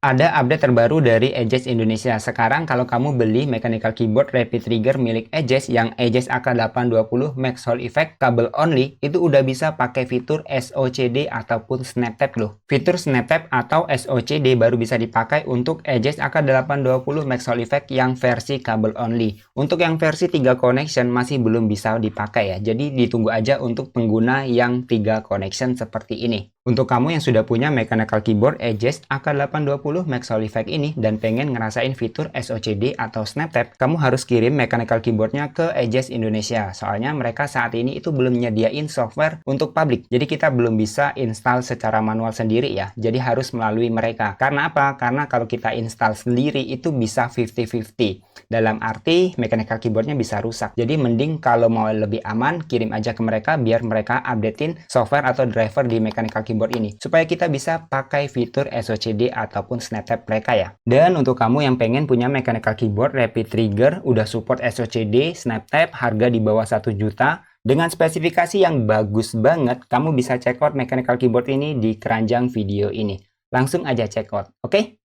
Ada update terbaru dari Aegis Indonesia. Sekarang kalau kamu beli mechanical keyboard Rapid Trigger milik Aegis yang Aegis AK820 Max Hall Effect kabel only, itu udah bisa pakai fitur SOCD ataupun SnapTap loh. Fitur SnapTap atau SOCD baru bisa dipakai untuk Aegis AK820 Max Hall Effect yang versi kabel only. Untuk yang versi 3 connection masih belum bisa dipakai ya. Jadi ditunggu aja untuk pengguna yang 3 connection seperti ini. Untuk kamu yang sudah punya mechanical keyboard Aegis AK820 Max Hall Effect ini dan pengen ngerasain fitur SOCD atau SnapTap, kamu harus kirim mechanical keyboardnya ke Aegis Indonesia. Soalnya mereka saat ini itu belum nyediain software untuk publik. Jadi kita belum bisa install secara manual sendiri ya. Jadi harus melalui mereka. Karena apa? Karena kalau kita install sendiri itu bisa 50-50. Dalam arti mechanical keyboardnya bisa rusak. Jadi mending kalau mau lebih aman, kirim aja ke mereka biar mereka updatein software atau driver di mechanical keyboard ini. Supaya kita bisa pakai fitur SOCD ataupun SnapTap mereka ya. Dan untuk kamu yang pengen punya mechanical keyboard Rapid Trigger, udah support SOCD, SnapTap, harga di bawah 1 juta, dengan spesifikasi yang bagus banget, kamu bisa check out mechanical keyboard ini di keranjang video ini. Langsung aja check out, oke?